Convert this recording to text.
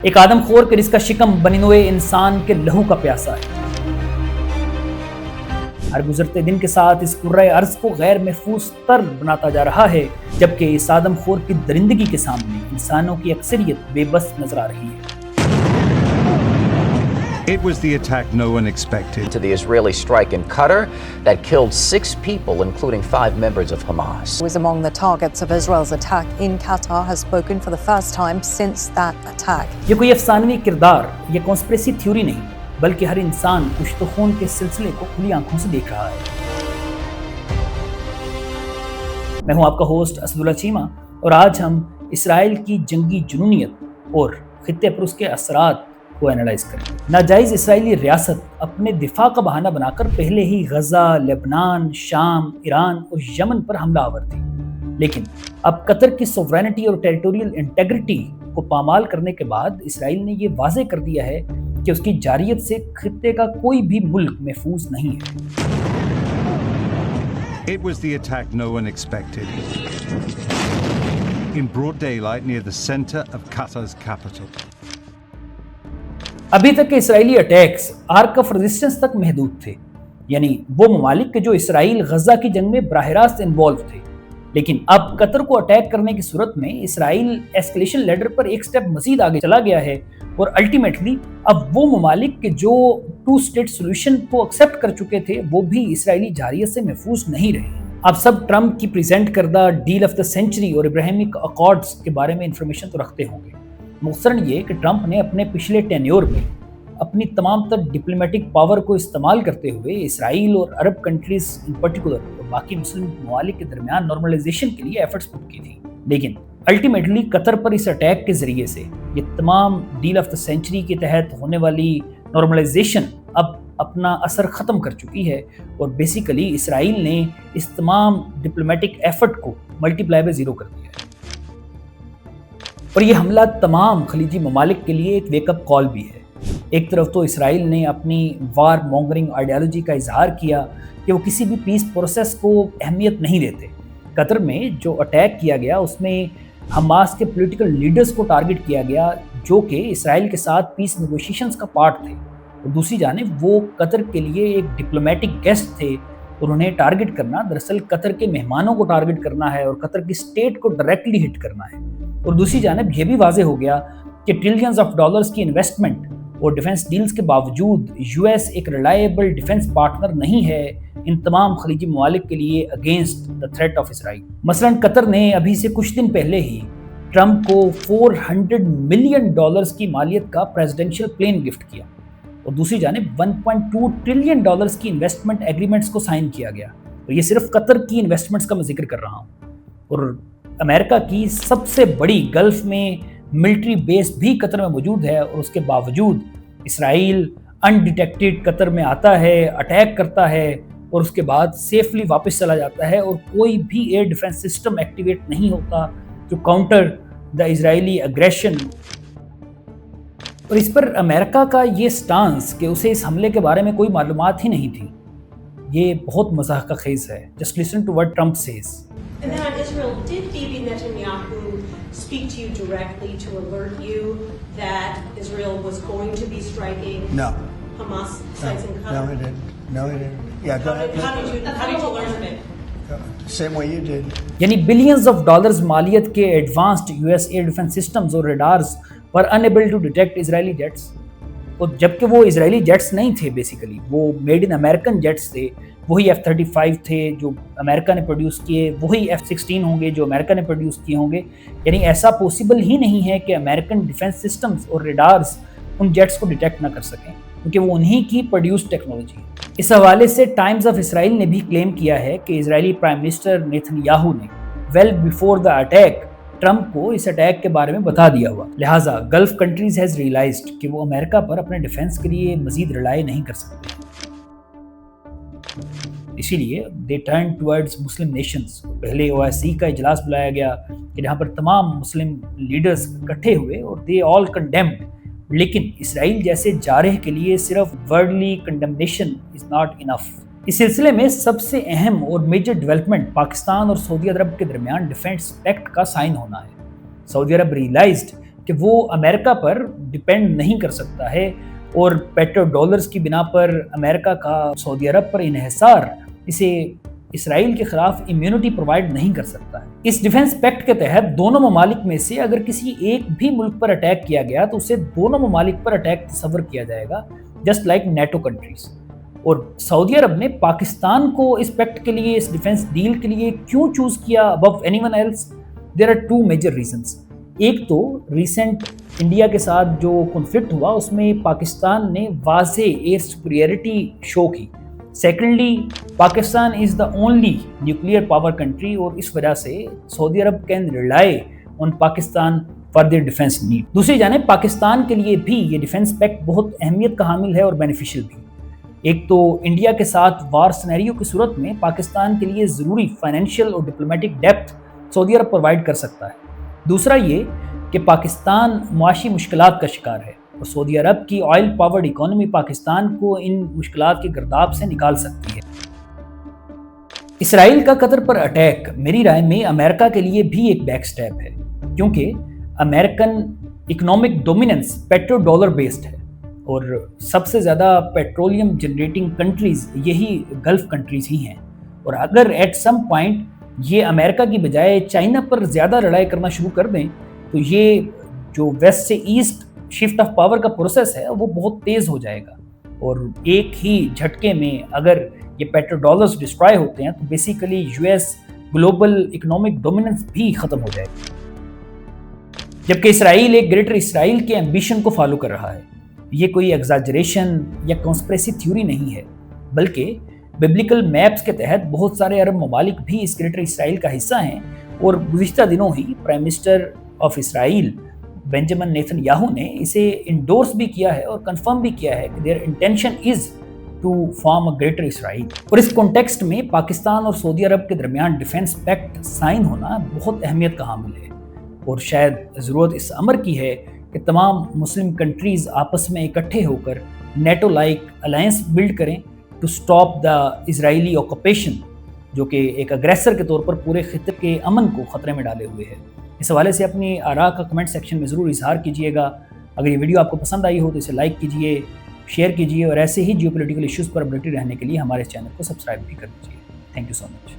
ایک آدم خور کہ جس کا شکم بنینوئے انسان کے لہو کا پیاسا ہے۔ ہر گزرتے دن کے ساتھ اس کرۂ ارض کو غیر محفوظ تر بناتا جا رہا ہے، جبکہ اس آدم خور کی درندگی کے سامنے انسانوں کی اکثریت بے بس نظر آ رہی ہے۔ It was the attack no one expected. To the Israeli strike in Qatar that killed 6 people, including 5 members of Hamas. Was among the targets of Israel's attack in Qatar, has spoken for the first time since that attack. یہ کوئی افسانوی کردار یا conspiracy theory نہیں، بلکہ ہر انسان کشت و خون کے سلسلے کو کھلی آنکھوں سے دیکھ رہا ہے۔ میں ہوں آپ کا ہوسٹ اسد اللہ چیمہ، اور آج ہم اسرائیل کی جنگی جنونیت اور خطے پر اس کے اثرات کو اینالائز کریں۔ ناجائز اسرائیلی ریاست اپنے دفاع کا بہانہ بنا کر پہلے ہی غزہ، لبنان، شام، ایران اور یمن پر حملہ آور تھی، لیکن اب قطر کی سوورینٹی اور ٹیریٹوریل انٹیگریٹی کو پامال کرنے کے بعد اسرائیل نے یہ واضح کر دیا ہے کہ اس کی جارحیت سے خطے کا کوئی بھی ملک محفوظ نہیں ہے۔ It was the attack no one expected. In broad daylight near the center of Qatar's capital. ابھی تک کے اسرائیلی اٹیکس آرک آف ریزسٹنس تک محدود تھے، یعنی وہ ممالک کے جو اسرائیل غزہ کی جنگ میں براہ راست انوالو تھے، لیکن اب قطر کو اٹیک کرنے کی صورت میں اسرائیل ایسکلیشن لیڈر پر ایک سٹیپ مزید آگے چلا گیا ہے، اور الٹیمیٹلی اب وہ ممالک کے جو 2 اسٹیٹ سولوشن کو ایکسیپٹ کر چکے تھے وہ بھی اسرائیلی جارحیت سے محفوظ نہیں رہے۔ آپ سب ٹرمپ کی پریزنٹ کردہ ڈیل آف دا سینچری اور ابراہیمک اکارڈز کے بارے میں انفارمیشن تو رکھتے ہوں گے۔ مختصراً یہ کہ ٹرمپ نے اپنے پچھلے ٹینیور میں اپنی تمام تر ڈپلومیٹک پاور کو استعمال کرتے ہوئے اسرائیل اور عرب کنٹریز ان پرٹیکولر اور باقی مسلم ممالک کے درمیان نارملائزیشن کے لیے ایفرٹس پٹ کی تھی، لیکن الٹیمیٹلی قطر پر اس اٹیک کے ذریعے سے یہ تمام ڈیل آف دا سینچری کے تحت ہونے والی نارملائزیشن اب اپنا اثر ختم کر چکی ہے، اور بیسیکلی اسرائیل نے اس تمام ڈپلومیٹک ایفرٹ کو ملٹی پلائی بائی 0 کر دیا ہے۔ اور یہ حملہ تمام خلیجی ممالک کے لیے ایک ویک اپ کال بھی ہے۔ ایک طرف تو اسرائیل نے اپنی وار مونگرنگ آئیڈیالوجی کا اظہار کیا کہ وہ کسی بھی پیس پروسیس کو اہمیت نہیں دیتے۔ قطر میں جو اٹیک کیا گیا اس میں حماس کے پولیٹیکل لیڈرز کو ٹارگٹ کیا گیا جو کہ اسرائیل کے ساتھ پیس نیگوشیشنز کا پارٹ تھے، اور دوسری جانب وہ قطر کے لیے ایک ڈپلومیٹک گیسٹ تھے، اور انہیں ٹارگٹ کرنا دراصل قطر کے مہمانوں کو ٹارگٹ کرنا ہے اور قطر کی اسٹیٹ کو ڈائریکٹلی ہٹ کرنا ہے۔ اور دوسری جانب یہ بھی واضح ہو گیا کہ ٹریلینز آف ڈالرز کی انویسٹمنٹ اور ڈیفنس ڈیلز کے باوجود یو ایس ایک ریلائبل ڈیفنس پارٹنر نہیں ہے ان تمام خلیجی ممالک کے لیے against the threat of Israel. مثلا قطر نے ابھی سے کچھ دن پہلے ہی ٹرمپ کو $400 ملین کی مالیت کا پریزیڈنشل پلین گفٹ کیا، اور دوسری جانب $1.2 ٹریلین کی انویسٹمنٹ ایگریمنٹس کو سائن کیا گیا، اور یہ صرف قطر کی انویسٹمنٹس کا میں ذکر کر رہا ہوں۔ اور امریکہ کی سب سے بڑی گلف میں ملٹری بیس بھی قطر میں موجود ہے، اور اس کے باوجود اسرائیل انڈیٹیکٹڈ قطر میں آتا ہے، اٹیک کرتا ہے، اور اس کے بعد سیفلی واپس چلا جاتا ہے، اور کوئی بھی ایئر ڈیفنس سسٹم ایکٹیویٹ نہیں ہوتا جو کاؤنٹر دا اسرائیلی اگریشن۔ اور اس پر امریکہ کا یہ سٹانس کہ اسے اس حملے کے بارے میں کوئی معلومات ہی نہیں تھی، یہ بہت مضحکہ خیز ہے۔ Just listen to what Trump says. And then on Israel, did Bibi Netanyahu speak to you directly to alert you that Israel was going to be striking Hamas sites in Qatar? No, he didn't. No, he didn't. Yeah, go ahead. How did you learn of it? Same way you did. یعنی billions of dollars مالیت کے advanced U S air defence systems اور radars پر enable to detect Israeli jets, اور جبکہ وہ اسرائیلی jets نہیں تھے، بیسیکلی وہ میڈ ان امریکن جیٹس تھے، وہی F-35 تھے جو امریکہ نے پروڈیوس کیے، وہی F-16 ہوں گے جو امریکہ نے پروڈیوس کیے ہوں گے۔ یعنی ایسا پاسبل ہی نہیں ہے کہ امریکن ڈیفنس سسٹمز اور ریڈارز ان جیٹس کو ڈیٹیکٹ نہ کر سکیں، کیونکہ وہ انہی کی پروڈیوس ٹیکنالوجی ہے۔ اس حوالے سے ٹائمز آف اسرائیل نے بھی کلیم کیا ہے کہ Israeli prime minister Netanyahu نے well before the attack Trump کو اس اٹیک کے بارے میں بتا دیا ہوا، لہٰذا گلف کنٹریز ہیز ریئلائزڈ کہ وہ امریکہ پر اپنے ڈیفنس کے لیے مزید ریلائی نہیں کر سکتے، اسی لیے دے ٹرن ٹورڈز مسلم نیشنز۔ پہلے OIC کا اجلاس بلایا گیا کہ جہاں پر تمام مسلم لیڈرز اکٹھے ہوئے اور دے آل کنڈیمڈ، لیکن اسرائیل جیسے جارح کے لیے صرف ورڈلی کنڈمنیشن از ناٹ انف۔ اس سلسلے میں سب سے اہم اور میجر ڈیولپمنٹ پاکستان اور سعودی عرب کے درمیان ڈیفنس پیکٹ کا سائن ہونا ہے۔ سعودی عرب ریئلائزڈ کہ وہ امریکہ پر ڈپینڈ نہیں کر سکتا ہے اور پیٹرو ڈالرز کی بنا پر امریکہ کا سعودی عرب پر انحصار اسے اسرائیل کے خلاف امیونٹی پرووائڈ نہیں کر سکتا ہے۔ اس ڈیفنس پیکٹ کے تحت دونوں ممالک میں سے اگر کسی ایک بھی ملک پر اٹیک کیا گیا تو اسے دونوں ممالک پر اٹیک تصور کیا جائے گا، جسٹ لائک نیٹو کنٹریز۔ اور سعودی عرب نے پاکستان کو اس پیکٹ کے لیے، اس ڈیفنس ڈیل کے لیے کیوں چوز کیا above anyone else? There are two major reasons. ایک تو ریسنٹ انڈیا کے ساتھ جو کنفلکٹ ہوا اس میں پاکستان نے واضح ایئر سپیریئرٹی شو کی۔ Secondly, Pakistan is the only nuclear power country اور اس وجہ سے Saudi Arab can rely on Pakistan for their defence need. دوسری جانب پاکستان کے لیے بھی یہ ڈیفنس پیکٹ بہت اہمیت کا حامل ہے اور بینیفیشل بھی۔ ایک تو انڈیا کے ساتھ وار سینیریو کی صورت میں پاکستان کے لیے ضروری فائنینشیل اور ڈپلومیٹک ڈیپتھ سعودی عرب پرووائڈ کر سکتا ہے۔ دوسرا یہ کہ پاکستان معاشی مشکلات کا شکار ہے اور سعودی عرب کی آئل پاورڈ اکانومی پاکستان کو ان مشکلات کے گرداب سے نکال سکتی ہے۔ اسرائیل کا قطر پر اٹیک میری رائے میں امریکہ کے لیے بھی ایک بیک سٹیپ ہے، کیونکہ American economic dominance petro dollar based ہے اور سب سے زیادہ پیٹرولیم جنریٹنگ کنٹریز یہی گلف کنٹریز ہی ہیں، اور اگر ایٹ سم پوائنٹ یہ امریکہ کی بجائے چائنا پر زیادہ لڑائی کرنا شروع کر دیں تو یہ جو ویسٹ سے ایسٹ شفٹ آف پاور کا پروسیس ہے وہ بہت تیز ہو جائے گا، اور ایک ہی جھٹکے میں اگر یہ پیٹرو ڈالرز ڈسٹرائے ہوتے ہیں تو basically U S global economic dominance بھی ختم ہو جائے گا۔ جبکہ اسرائیل ایک گریٹر اسرائیل کے ایمبیشن کو فالو کر رہا ہے۔ یہ کوئی ایگزاجریشن یا کانسپریسی تھیوری نہیں ہے، بلکہ ببلیکل میپس کے تحت بہت سارے عرب ممالک بھی اس گریٹر اسرائیل کا حصہ ہیں، اور گزشتہ دنوں ہی prime minister of Israel Benjamin Netanyahu نے اسے انڈورس بھی کیا ہے اور کنفرم بھی کیا ہے کہ their intention is to form a greater Israel. اور اس کانٹیکسٹ میں پاکستان اور سعودی عرب کے درمیان ڈیفنس پیکٹ سائن ہونا بہت اہمیت کا حامل ہے، اور شاید ضرورت اس امر کی ہے کہ تمام مسلم کنٹریز آپس میں اکٹھے ہو کر نیٹو لائک الائنس بلڈ کریں to stop the Israeli occupation, جو کہ ایک اگریسر کے طور پر پورے خطے کے امن کو خطرے میں ڈالے ہوئے ہے۔ اس حوالے سے اپنی آراء کا کمنٹ سیکشن میں ضرور اظہار کیجیے گا۔ اگر یہ ویڈیو آپ کو پسند آئی ہو تو اسے لائک کیجیے، شیئر کیجیے، اور ایسے ہی جیو پولیٹیکل ایشوز پر اپڈیٹڈ رہنے کے لیے ہمارے چینل کو سبسکرائب بھی کر دیجیے۔ Thank you so much.